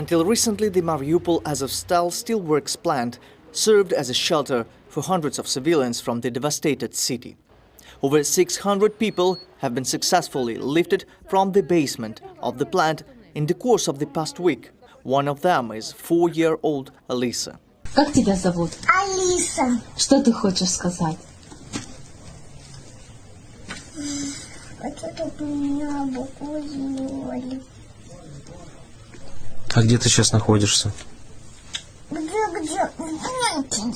Until recently, the Mariupol Azovstal steelworks plant served as a shelter for hundreds of civilians from the devastated city. Over 600 people have been successfully lifted from the basement of the plant in the course of the past week. One of them is 4-year-old Alisa. Как тебя зовут? Алиса. Что ты хочешь сказать? Хочу, чтобы меня букву сделали. А где ты сейчас находишься? Где? В бункере.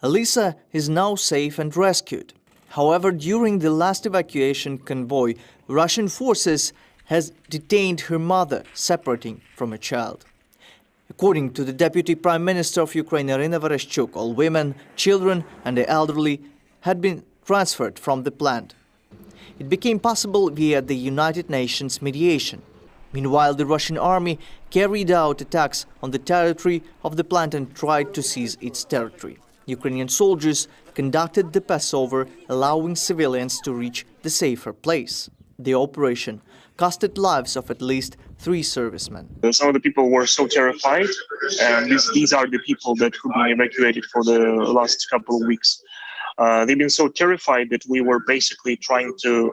Alisa is now safe and rescued. However, during the last evacuation convoy, Russian forces has detained her mother, separating from a child. According to the Deputy Prime Minister of Ukraine, Irina Vereshchuk, all women, children and the elderly had been transferred from the plant. It became possible via the United Nations mediation. Meanwhile, the Russian army carried out attacks on the territory of the plant and tried to seize its territory. Ukrainian soldiers conducted the passover, allowing civilians to reach the safer place. The operation costed lives of at least 3 servicemen. Some of the people were so terrified, and these are the people that have been evacuated for the last couple of weeks. They've been so terrified that we were basically trying to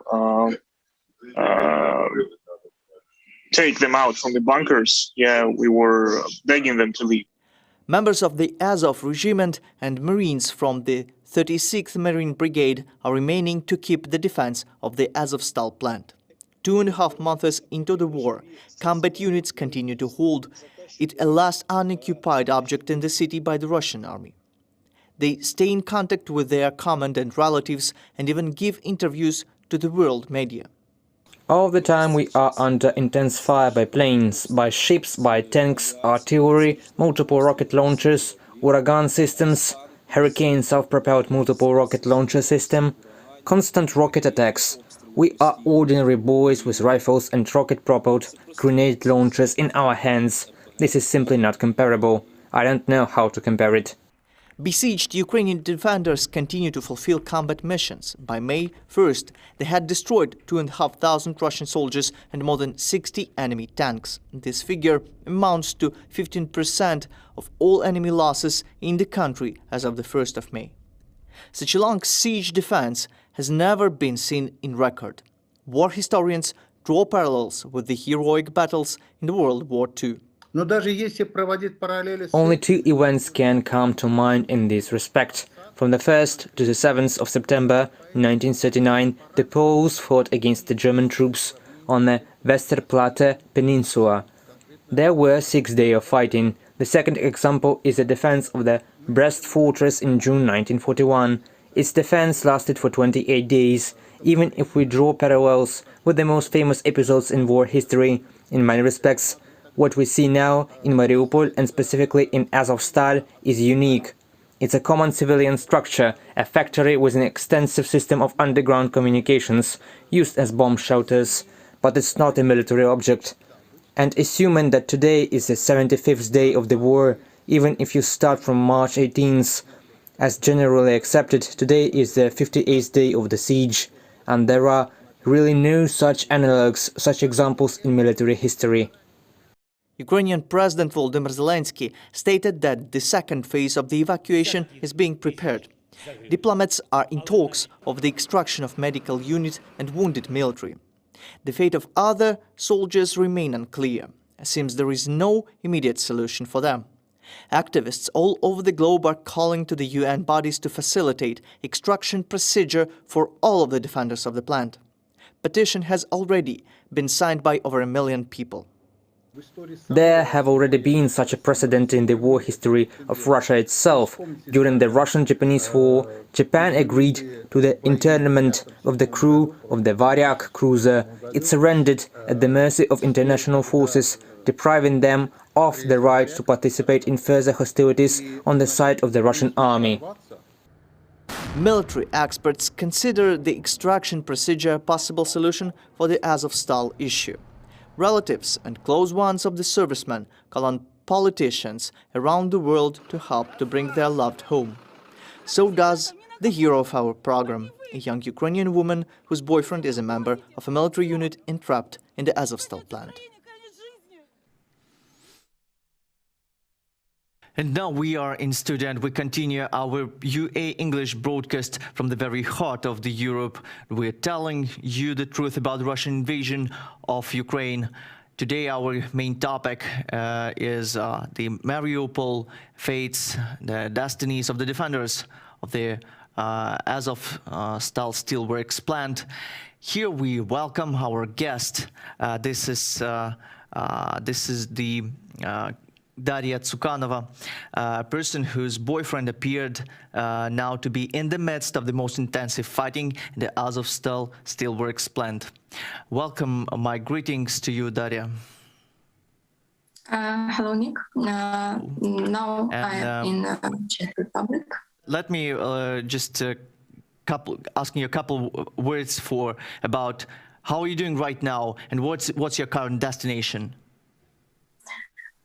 take them out from the bunkers. Yeah, we were begging them to leave. Members of the Azov regiment and Marines from the 36th Marine Brigade are remaining to keep the defense of the Azovstal plant. 2.5 months into the war, combat units continue to hold it a last unoccupied object in the city by the Russian army. They stay in contact with their command and relatives and even give interviews to the world media. All the time we are under intense fire by planes, by ships, by tanks, artillery, multiple rocket launchers, Uragan systems, Hurricane self-propelled multiple rocket launcher system, constant rocket attacks. We are ordinary boys with rifles and rocket-propelled grenade launchers in our hands. This is simply not comparable. I don't know how to compare it. Besieged Ukrainian defenders continue to fulfill combat missions. By May 1st, they had destroyed 2,500 Russian soldiers and more than 60 enemy tanks. This figure amounts to 15% of all enemy losses in the country as of the 1st of May. Such a long siege defense has never been seen in record. War historians draw parallels with the heroic battles in World War II. Only 2 events can come to mind in this respect. From the 1st to the 7th of September 1939, the Poles fought against the German troops on the Westerplatte Peninsula. There were 6 days of fighting. The second example is the defense of the Brest fortress in June 1941. Its defense lasted for 28 days. Even if we draw parallels with the most famous episodes in war history, in many respects, what we see now in Mariupol and specifically in Azovstal is unique. It's a common civilian structure, a factory with an extensive system of underground communications used as bomb shelters, but it's not a military object. And assuming that today is the 75th day of the war, even if you start from March 18th, as generally accepted, today is the 58th day of the siege, and there are really no such analogues, such examples in military history. Ukrainian President Volodymyr Zelensky stated that the second phase of the evacuation is being prepared. Diplomats are in talks of the extraction of medical units and wounded military. The fate of other soldiers remain unclear, since there is no immediate solution for them. Activists all over the globe are calling to the UN bodies to facilitate extraction procedure for all of the defenders of the plant. Petition has already been signed by over 1 million people. There have already been such a precedent in the war history of Russia itself. During the Russian-Japanese War, Japan agreed to the internment of the crew of the Varyak cruiser. It surrendered at the mercy of international forces, depriving them of the right to participate in further hostilities on the side of the Russian army. Military experts consider the extraction procedure a possible solution for the Azovstal issue. Relatives and close ones of the servicemen call on politicians around the world to help to bring their loved home. So does the hero of our program, a young Ukrainian woman whose boyfriend is a member of a military unit entrapped in the Azovstal plant. And now we are in studio and we continue our UA English broadcast from the very heart of the Europe. We're telling you the truth about the Russian invasion of Ukraine. Today our main topic is the Mariupol fates, the destinies of the defenders of the Azovstal steelworks plant. Here we welcome our guest. This is the Daria Tsukanova, a person whose boyfriend appeared now to be in the midst of the most intensive fighting in the Azovstal steelworks plant. Welcome, my greetings to you, Daria. Hello, Nick. Now I am in Czech Republic. Let me just asking you a couple words about how are you doing right now and what's your current destination?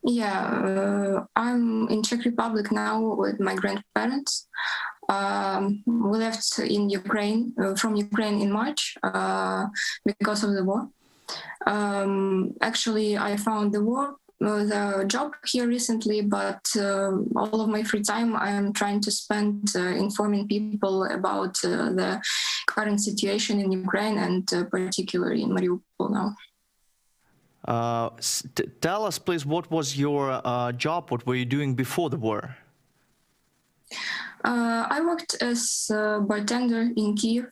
Yeah, I'm in Czech Republic now with my grandparents. We left in Ukraine from Ukraine in March because of the war. Actually, I found the job here recently, but all of my free time I'm trying to spend informing people about the current situation in Ukraine and particularly in Mariupol now. Tell us, please, what was your job? What were you doing before the war? I worked as a bartender in Kiev.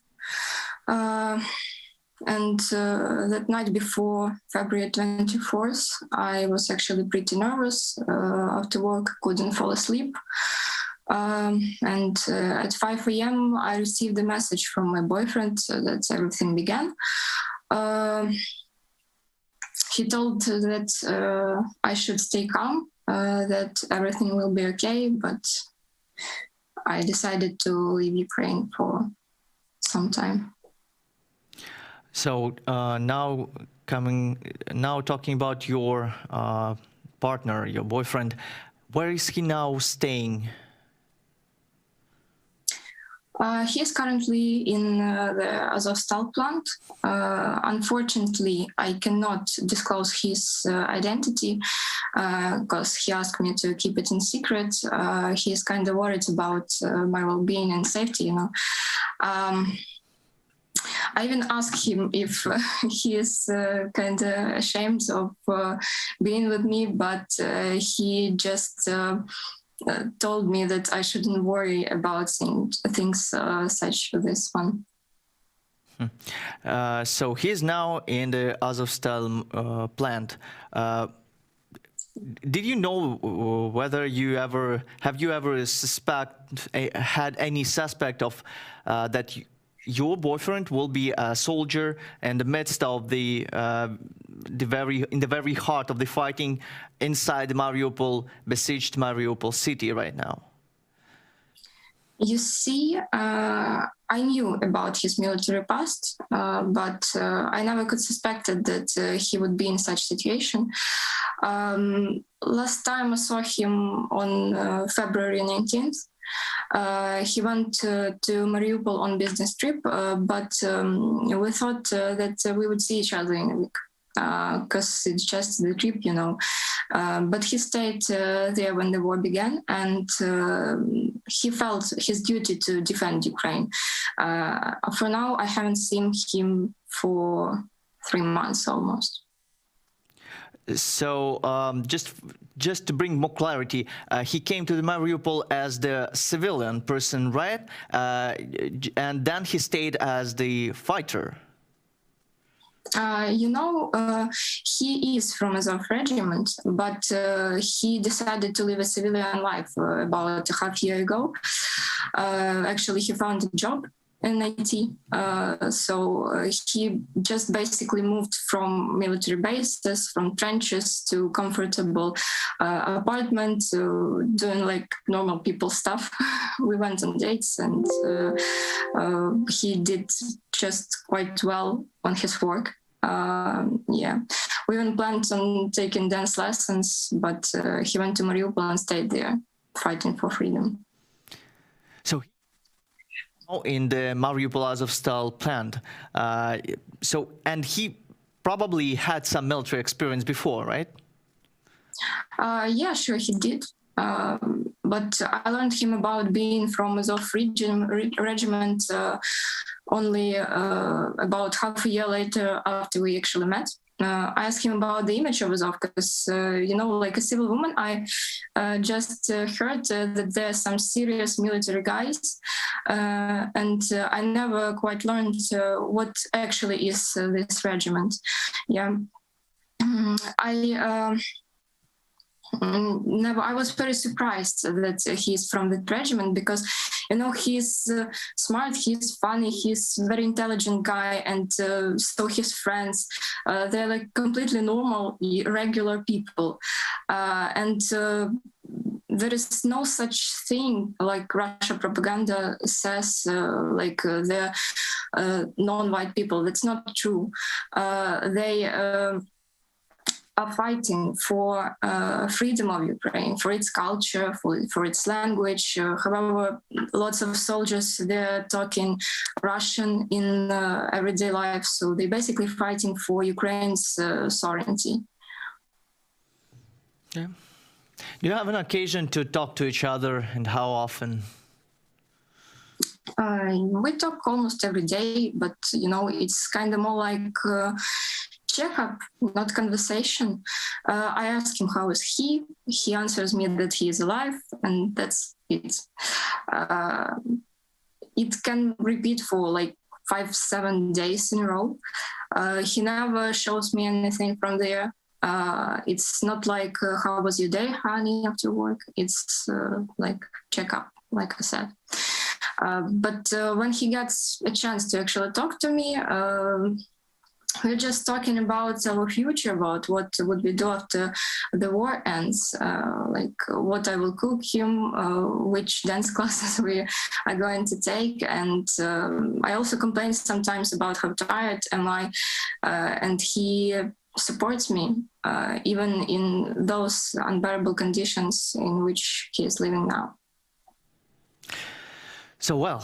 And that night before February 24th, I was actually pretty nervous after work, couldn't fall asleep. And at 5 a.m., I received a message from my boyfriend that everything began. He told that I should stay calm, that everything will be okay, but I decided to leave Ukraine for some time. So now talking about your partner, your boyfriend, where is he now staying? He is currently in the Azovstal plant. Unfortunately, I cannot disclose his identity because he asked me to keep it in secret. He is kind of worried about my well-being and safety, you know. I even asked him if he is kind of ashamed of being with me, but he just told me that I shouldn't worry about things such as this one. So he is now in the Azovstal plant. Did you know whether have you ever had any suspect of that your boyfriend will be a soldier in the midst of in the very heart of the fighting inside Mariupol, besieged Mariupol city right now? You see, I knew about his military past, but I never could suspected that he would be in such situation. Last time I saw him on February 19th. He went to Mariupol on business trip, but we thought that we would see each other in a week because it's just the trip, you know. But he stayed there when the war began, and he felt his duty to defend Ukraine. For now, I haven't seen him for 3 months almost. So just to bring more clarity, he came to the Mariupol as the civilian person, right? And then he stayed as the fighter. You know, he is from Azov regiment, but he decided to live a civilian life about a half year ago. Actually, he found a job in IT. So he just basically moved from military bases, from trenches to comfortable apartment, to doing like normal people stuff. We went on dates and he did just quite well on his work. Yeah, we even planned on taking dance lessons, but he went to Mariupol and stayed there, fighting for freedom. So in the Mariupol Azovstal plant. And he probably had some military experience before, right? Yeah, sure, he did. But I learned him about being from Azov regiment only about half a year later after we actually met. I asked him about the image of Azov because, like a civil woman, I just heard that there are some serious military guys, and I never quite learned what actually is this regiment. Yeah, I was very surprised that he's from that regiment because, he's smart, he's funny, he's a very intelligent guy, and so his friends, they're like completely normal, regular people. And there is no such thing like Russia propaganda says, they're non-white people. That's not true. They are fighting for freedom of Ukraine, for its culture, for its language. However, lots of soldiers, they're talking Russian in everyday life, so they're basically fighting for Ukraine's sovereignty. Yeah. Do you have an occasion to talk to each other, and how often? We talk almost every day, but it's kind of more like check-up, not conversation. I ask him how is he. He answers me that he is alive, and that's it. It can repeat for like 5-7 days in a row. He never shows me anything from there. It's not like how was your day, honey, after work. It's like check-up, like I said. But when he gets a chance to actually talk to me, we're just talking about our future, about what would we do after the war ends, like what I will cook him, which dance classes we are going to take. And I also complain sometimes about how tired am I, and he supports me, even in those unbearable conditions in which he is living now. So, well,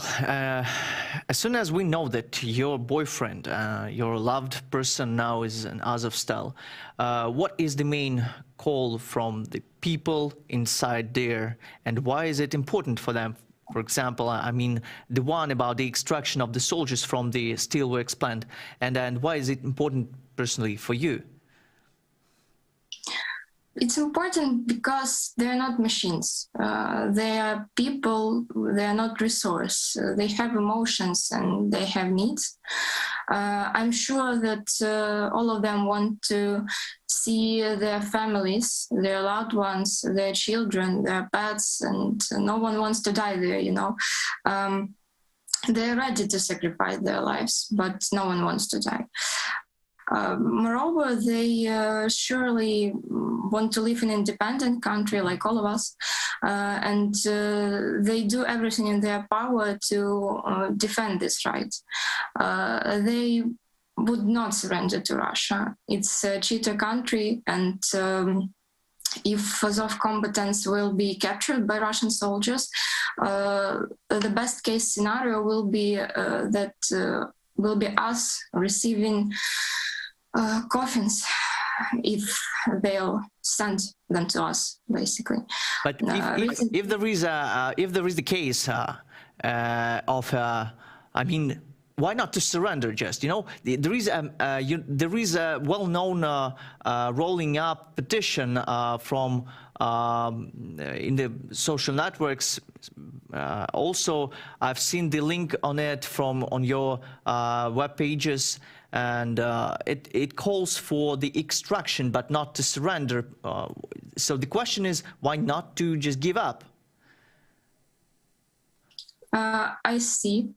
as soon as we know that your boyfriend, your loved person now is an Azovstal, what is the main call from the people inside there, and why is it important for them? For example, I mean, the one about the extraction of the soldiers from the steelworks plant, and why is it important personally for you? It's important because they're not machines. They are people, they are not resource. They have emotions and they have needs. I'm sure that all of them want to see their families, their loved ones, their children, their pets, and no one wants to die there, They're ready to sacrifice their lives, but no one wants to die. Moreover, they surely want to live in an independent country like all of us, and they do everything in their power to defend this right. They would not surrender to Russia. It's a cheater country, and if Azov combatants will be captured by Russian soldiers, the best case scenario will be that will be us receiving coffins if they'll send them to us, basically. But if there is the case I mean, why not to surrender? Just there is a well-known rolling up petition from in the social networks. Also, I've seen the link on it on your web pages. And it calls for the extraction, but not to surrender. So the question is, why not to just give up? I see.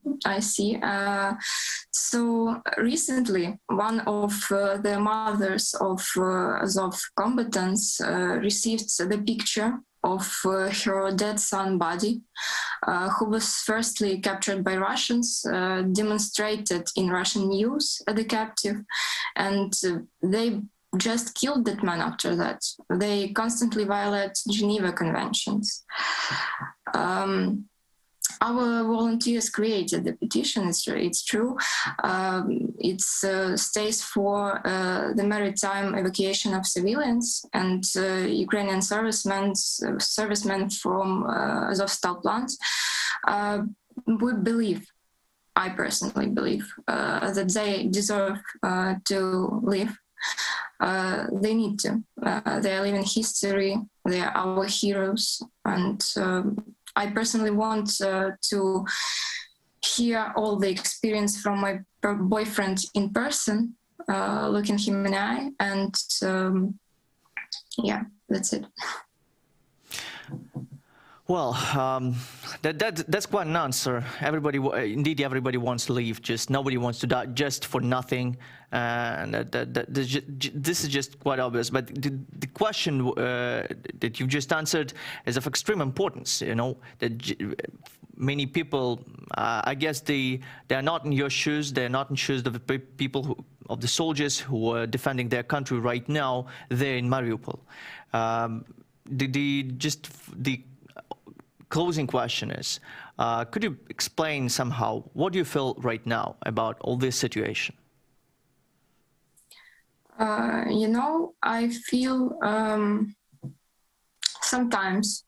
So recently, one of the mothers of Azov combatants received the picture of her dead son body, who was firstly captured by Russians, demonstrated in Russian news as a captive, and they just killed that man after that. They constantly violate Geneva Conventions. our volunteers created the petition. It's true. It stays for the maritime evacuation of civilians and Ukrainian servicemen from Azovstal plants. We believe, I personally believe, that they deserve to live. They need to. They are living history. They are our heroes, and I personally want to hear all the experience from my boyfriend in person, looking him in the eye, and yeah, that's it. Well, that's quite an answer. Indeed, everybody wants to leave. Just nobody wants to die just for nothing. And this is just quite obvious. But the question that you just answered is of extreme importance. You know that many people, I guess, they are not in your shoes. They are not in shoes of the people of the soldiers who are defending their country right now. There in Mariupol. The closing question is, could you explain somehow what do you feel right now about all this situation? You know, I feel sometimes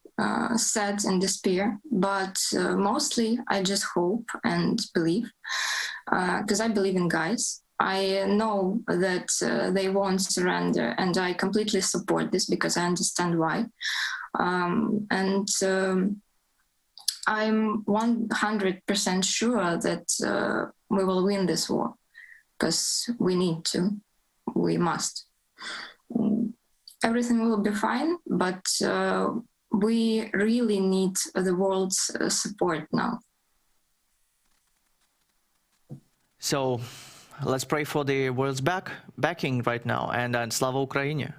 sad and despair, but mostly I just hope and believe, because I believe in guys. I know that they won't surrender, and I completely support this because I understand why. I'm 100% sure that we will win this war, because we need to, we must. Everything will be fine, but we really need the world's support now. So let's pray for the world's backing right now, and Slava Ukraini.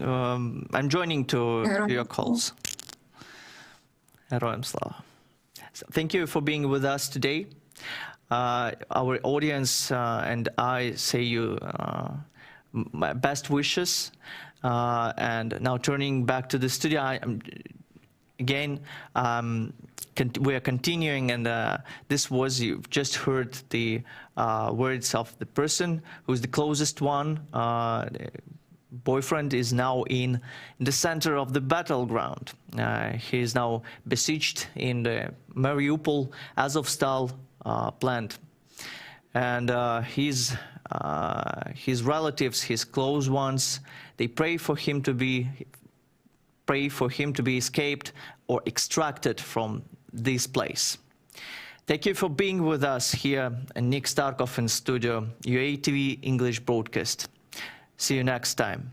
I'm joining to your calls. Heroям Slava. So thank you for being with us today. Our audience and I say you my best wishes. And now turning back to the studio, we are continuing, and you've just heard the words of the person who's the closest one. Boyfriend is now in the center of the battleground. He is now besieged in the Mariupol Azovstal plant, and his relatives, his close ones, they pray for him to be escaped or extracted from this place. Thank you for being with us here, Nick Starkov in studio, UATV English broadcast. See you next time.